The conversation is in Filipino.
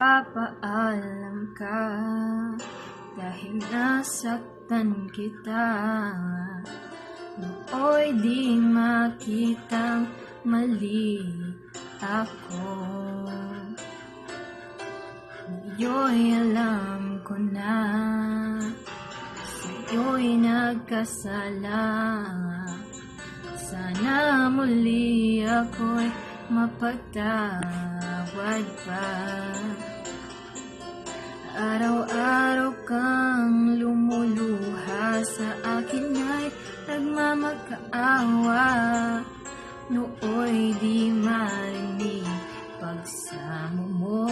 Papaalam ka dahil nasaktan kita. Nooy di makitang mali ako. Ngayo'y alam ko na sa'yo'y nagkasala. Sana muli ako'y mapagtawad pa. Araw-araw kang lumuluha sa akin ay nagmamakaawa. Nooy di marinig pagsamo mo.